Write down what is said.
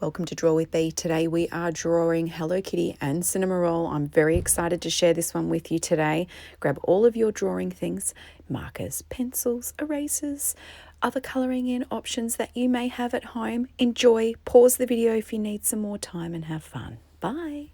Welcome to Draw with Bee. Today we are drawing Hello Kitty and Cinnamoroll. I'm very excited to share this one with you today. Grab all of your drawing things, markers, pencils, erasers, other colouring in options that you may have at home. Enjoy, pause the video if you need some more time and have fun. Bye.